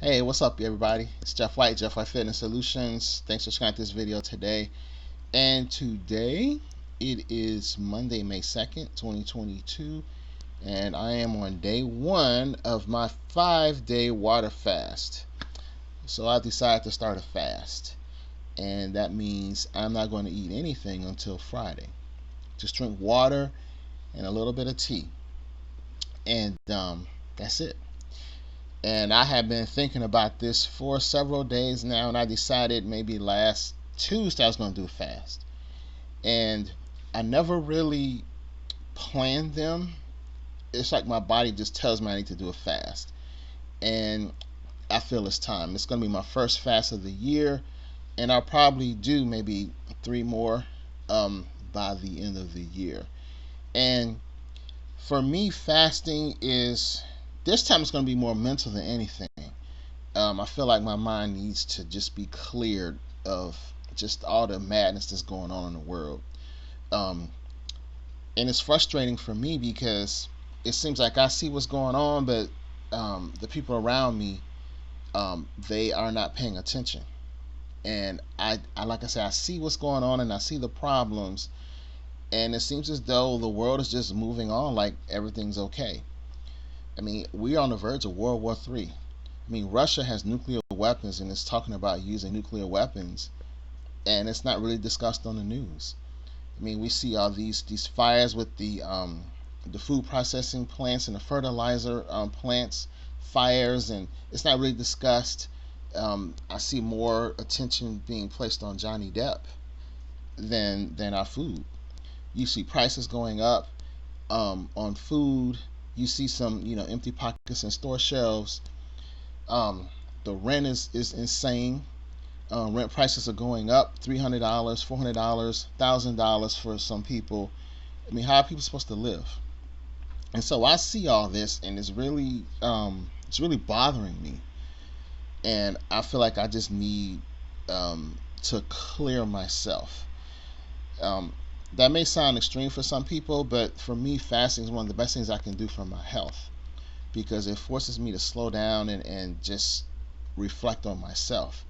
Hey, what's up, everybody? It's Jeff White, Jeff White Fitness Solutions. Thanks for checking out this video today. And today, it is Monday, May 2nd, 2022. And I am on day one of my 5-day water fast. So I decided to start a fast. And that means I'm not going to eat anything until Friday. Just drink water and a little bit of tea. And that's it. And I have been thinking about this for several days now, and I decided maybe last Tuesday I was going to do a fast. And I never really planned them. It's like my body just tells me I need to do a fast. And I feel it's time. It's going to be my first fast of the year, and I'll probably do maybe 3 more by the end of the year. And for me, fasting is, this time it's going to be more mental than anything. I feel like my mind needs to just be cleared of just all the madness that's going on in the world. And it's frustrating for me because it seems like I see what's going on, but the people around me, they are not paying attention. And I, like I said, I see what's going on and I see the problems, and it seems as though the world is just moving on like everything's okay. I mean, we're on the verge of World War III. I mean, Russia has nuclear weapons and is talking about using nuclear weapons, and it's not really discussed on the news. I mean, we see all these fires with the food processing plants and the fertilizer plants, fires, and it's not really discussed. I see more attention being placed on Johnny Depp than our food. You see prices going up on food. You see some empty pockets in store shelves. The rent is insane. Rent prices are going up, $300, $400, $1,000 for some people. I mean, how are people supposed to live? And so I see all this, and it's really bothering me. And I feel like I just need to clear myself. That may sound extreme for some people, but for me, fasting is one of the best things I can do for my health, because it forces me to slow down and just reflect on myself.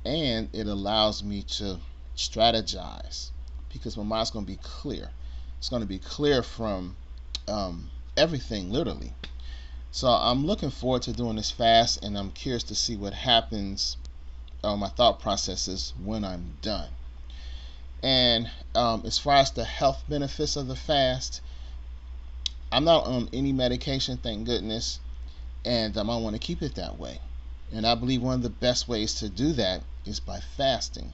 And it allows me to strategize, because my mind's going to be clear. It's going to be clear from everything, literally. So I'm looking forward to doing this fast, and I'm curious to see what happens, my thought processes when I'm done. And as far as the health benefits of the fast, I'm not on any medication, thank goodness, and I want to keep it that way. And I believe one of the best ways to do that is by fasting.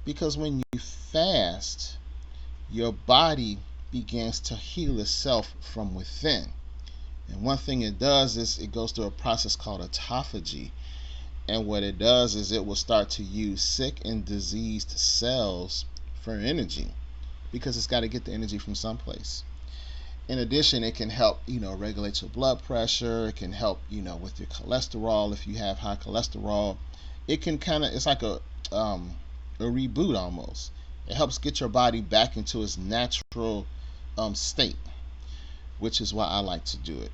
Because when you fast, your body begins to heal itself from within. And one thing it does is it goes through a process called autophagy. And what it does is it will start to use sick and diseased cells for energy, because it's got to get the energy from someplace. In addition, it can help, regulate your blood pressure. It can help, with your cholesterol if you have high cholesterol. It can it's like a reboot almost. It helps get your body back into its natural state, which is why I like to do it.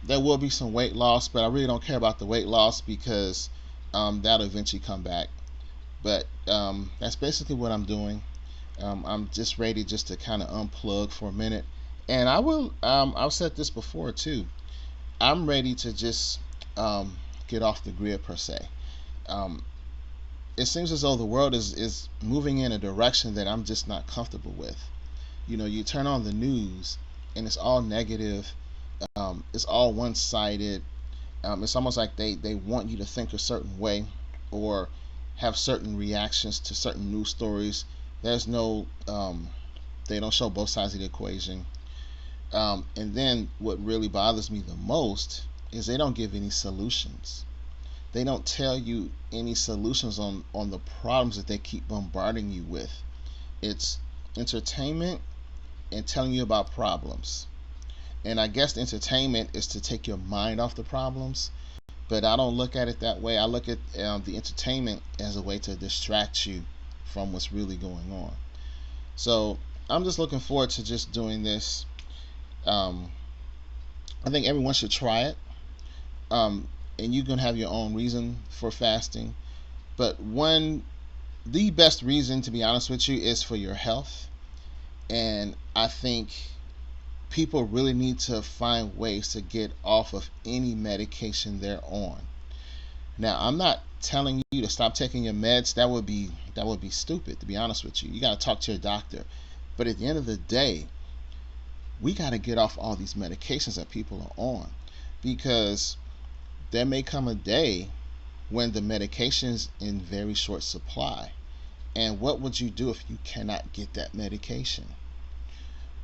There will be some weight loss, but I really don't care about the weight loss, because that'll eventually come back. But that's basically what I'm doing. I'm just ready just to kind of unplug for a minute. And I've said this before too, I'm ready to just get off the grid per se. It seems as though the world is moving in a direction that I'm just not comfortable with. You turn on the news and it's all negative. It's all one-sided. It's almost like they want you to think a certain way or have certain reactions to certain news stories. There's no, they don't show both sides of the equation. And then what really bothers me the most is they don't give any solutions. They don't tell you any solutions on the problems that they keep bombarding you with. It's entertainment and telling you about problems. And I guess the entertainment is to take your mind off the problems, but I don't look at it that way. I look at the entertainment as a way to distract you from what's really going on. So I'm just looking forward to just doing this. I think everyone should try it. and you're gonna have your own reason for fasting. But the best reason, to be honest with you, is for your health. And I think people really need to find ways to get off of any medication they're on. Now, I'm not telling you to stop taking your meds. That would be stupid, to be honest with you. You got to talk to your doctor. But at the end of the day, we got to get off all these medications that people are on, because there may come a day when the medication's in very short supply. And what would you do if you cannot get that medication?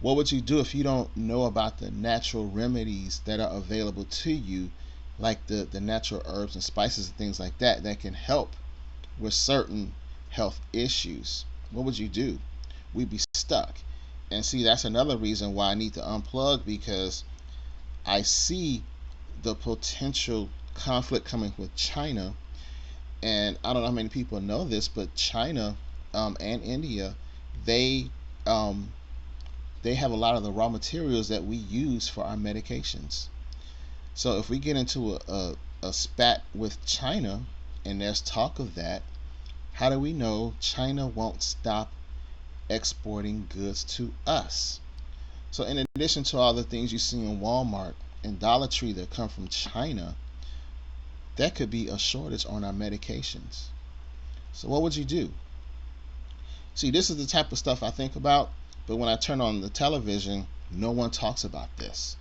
What would you do if you don't know about the natural remedies that are available to you, like the natural herbs and spices and things like that that can help with certain health issues? What would you do? We'd be stuck. And see, that's another reason why I need to unplug, because I see the potential conflict coming with China. And I don't know how many people know this, but China and India, they have a lot of the raw materials that we use for our medications. So if we get into a spat with China, and there's talk of that, how do we know China won't stop exporting goods to us? So in addition to all the things you see in Walmart and Dollar Tree that come from China, that could be a shortage on our medications. So what would you do? See, this is the type of stuff I think about, but when I turn on the television, no one talks about this.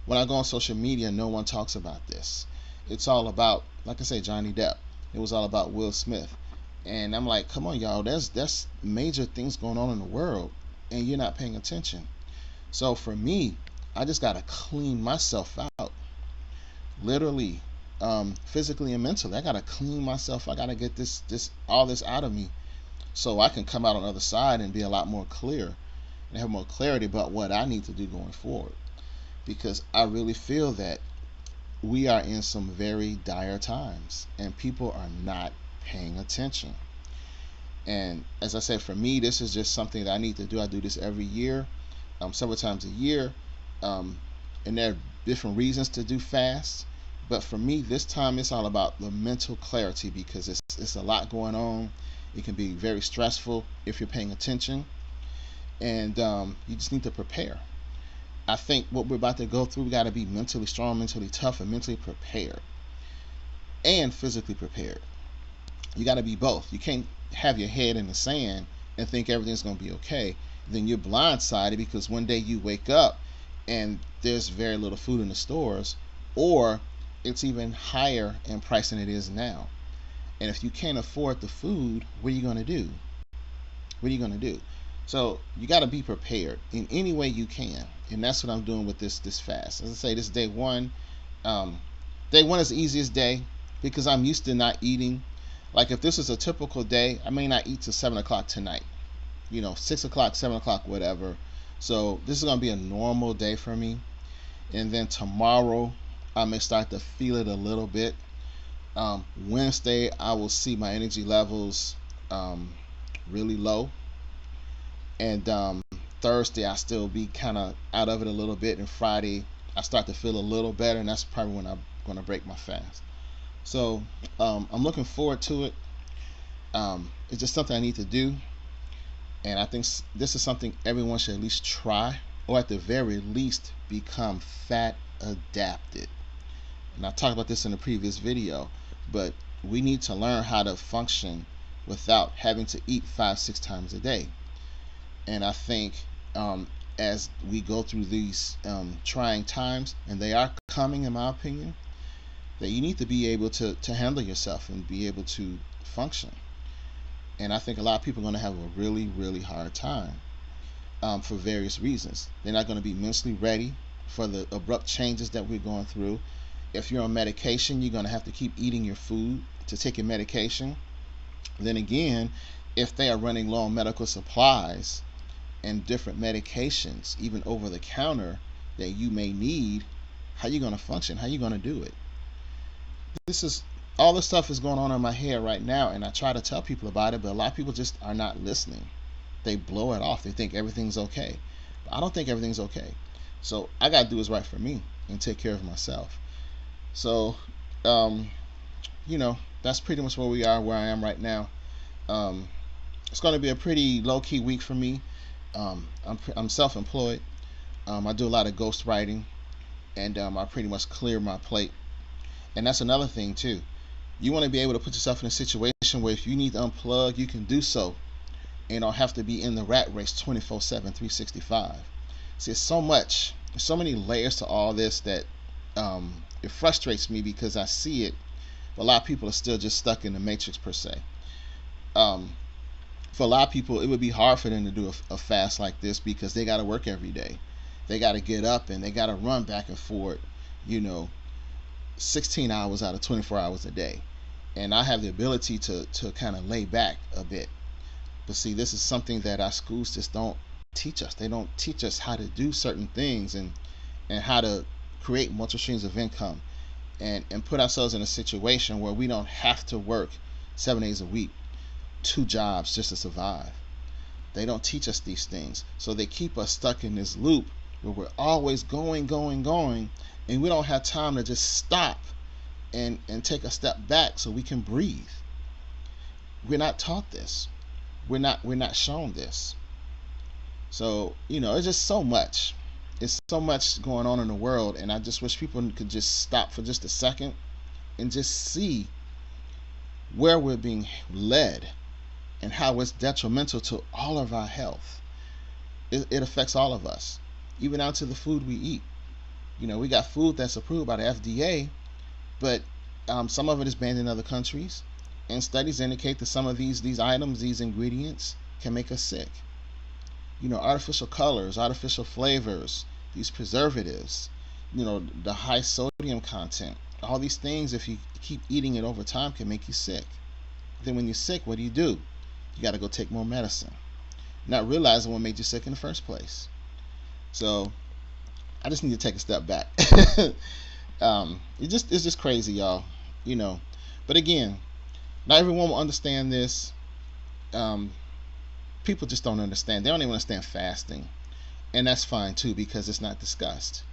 When I go on social media, no one talks about this. It's all about, like I say, Johnny Depp. It was all about Will Smith. And I'm like, come on, y'all, there's major things going on in the world, and you're not paying attention. So for me, I just got to clean myself out. Literally, physically and mentally. I got to clean myself. I got to get all this out of me, so I can come out on the other side and be a lot more clear and have more clarity about what I need to do going forward. Because I really feel that we are in some very dire times, and people are not paying attention. And as I said, for me, this is just something that I need to do. I do this every year, several times a year, and there are different reasons to do fast. But for me, this time it's all about the mental clarity, because it's a lot going on. It can be very stressful if you're paying attention, and you just need to prepare. I think what we're about to go through, we got to be mentally strong, mentally tough, and mentally prepared, and physically prepared. You got to be both. You can't have your head in the sand and think everything's going to be okay. Then you're blindsided, because one day you wake up and there's very little food in the stores, or it's even higher in price than it is now. And if you can't afford the food, what are you going to do? What are you going to do? So you got to be prepared in any way you can, and that's what I'm doing with this fast. As I say, this is day one. Day one is the easiest day, because I'm used to not eating. Like if this is a typical day, I may not eat till 7 o'clock tonight. 6 o'clock, 7 o'clock, whatever. So this is going to be a normal day for me. And then tomorrow, I may start to feel it a little bit. Wednesday, I will see my energy levels really low. And Thursday, I still be kind of out of it a little bit. And Friday, I start to feel a little better. And that's probably when I'm going to break my fast. So I'm looking forward to it. It's just something I need to do. And I think this is something everyone should at least try, or at the very least become fat adapted. And I talked about this in a previous video, but we need to learn how to function without having to eat 5-6 times a day. And I think as we go through these trying times, and they are coming in my opinion, that you need to be able to handle yourself and be able to function. And I think a lot of people are going to have a really, really hard time for various reasons. They're not going to be mentally ready for the abrupt changes that we're going through. If you're on medication, you're going to have to keep eating your food to take your medication. Then again, if they are running low on medical supplies and different medications, even over the counter, that you may need, how are you going to function? How are you going to do it? All this stuff is going on in my head right now, and I try to tell people about it, but a lot of people just are not listening. They blow it off. They think everything's okay. But I don't think everything's okay. So I got to do what's right for me and take care of myself. So, you know, that's pretty much where we are, where I am right now. Um, it's going to be a pretty low key week for me. I'm self-employed. I do a lot of ghost writing, and I pretty much clear my plate. And that's another thing too. You want to be able to put yourself in a situation where if you need to unplug, you can do so. And you don't have to be in the rat race 24/7, 365. See, it's so much, there's so many layers to all this that it frustrates me because I see it, but a lot of people are still just stuck in the matrix per se. Um, for a lot of people, it would be hard for them to do a fast like this because they got to work every day. They got to get up and they got to run back and forth, you know, 16 hours out of 24 hours a day. And I have the ability to kind of lay back a bit. But see, this is something that our schools just don't teach us. They don't teach us how to do certain things and how to create multiple streams of income and put ourselves in a situation where we don't have to work 7 days a week, 2 jobs just to survive. They don't teach us these things. So they keep us stuck in this loop where we're always going, and we don't have time to just stop and take a step back so we can breathe. We're not taught this. We're not shown this. So, you know, it's just so much. It's so much going on in the world, and I just wish people could just stop for just a second and just see where we're being led and how it's detrimental to all of our health. It affects all of us, even down to the food we eat. You know, we got food that's approved by the FDA, but some of it is banned in other countries, and studies indicate that some of these items, these ingredients, can make us sick. You know, artificial colors, artificial flavors, these preservatives, you know, the high sodium content, all these things, if you keep eating it over time, can make you sick. Then when you're sick, what do? You got to go take more medicine, not realizing what made you sick in the first place. So I just need to take a step back. It's just crazy, y'all. You know, but again, not everyone will understand this. People just don't understand. They don't even understand fasting, and that's fine too because it's not discussed.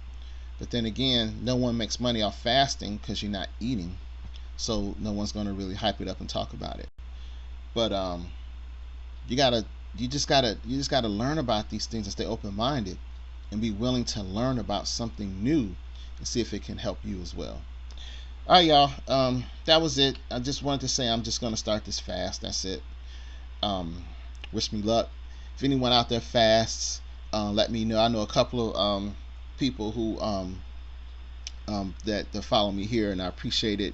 But then again, no one makes money off fasting because you're not eating, so no one's going to really hype it up and talk about it. But you just gotta learn about these things and stay open-minded and be willing to learn about something new and see if it can help you as well. All right, y'all. That was it. I just wanted to say I'm just gonna start this fast. That's it. Wish me luck. If anyone out there fasts, let me know. I know a couple of people who that follow me here, and I appreciate it.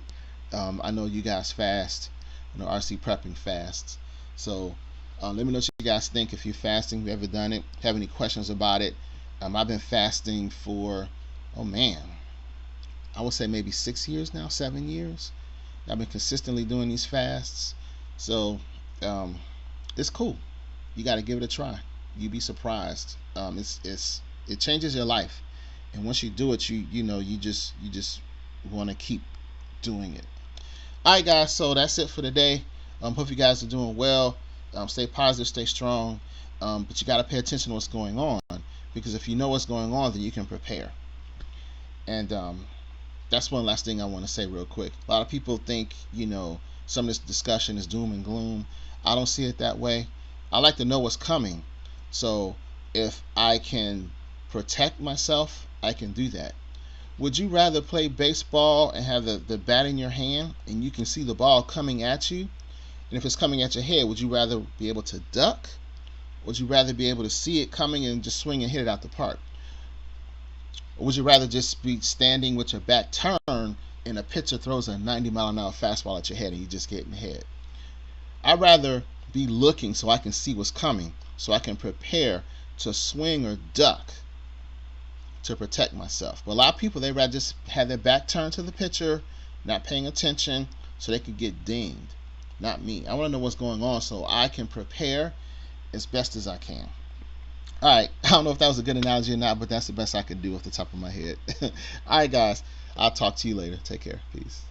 I know you guys fast. I know RC Prepping fasts. So let me know what you guys think. If you're fasting, if you've ever done it, have any questions about it. I've been fasting for, oh man, I would say maybe 6 years now, 7 years. I've been consistently doing these fasts. So it's cool. You got to give it a try. You'd be surprised. It changes your life, and once you do it, you just want to keep doing it. All right, guys. So that's it for today. Hope you guys are doing well. Stay positive, stay strong. But you got to pay attention to what's going on, because if you know what's going on, then you can prepare. And that's one last thing I want to say real quick. A lot of people think, some of this discussion is doom and gloom. I don't see it that way. I like to know what's coming. So if I can protect myself, I can do that. Would you rather play baseball and have the bat in your hand and you can see the ball coming at you? And if it's coming at your head, would you rather be able to duck? Or would you rather be able to see it coming and just swing and hit it out the park? Or would you rather just be standing with your back turned and a pitcher throws a 90-mile-an-hour fastball at your head and you just get in the head? I'd rather be looking so I can see what's coming, so I can prepare to swing or duck to protect myself. But a lot of people, they'd rather just have their back turned to the pitcher, not paying attention, so they could get dinged. Not me. I want to know what's going on so I can prepare as best as I can. Alright, I don't know if that was a good analogy or not, but that's the best I could do off the top of my head. Alright, guys, I'll talk to you later. Take care. Peace.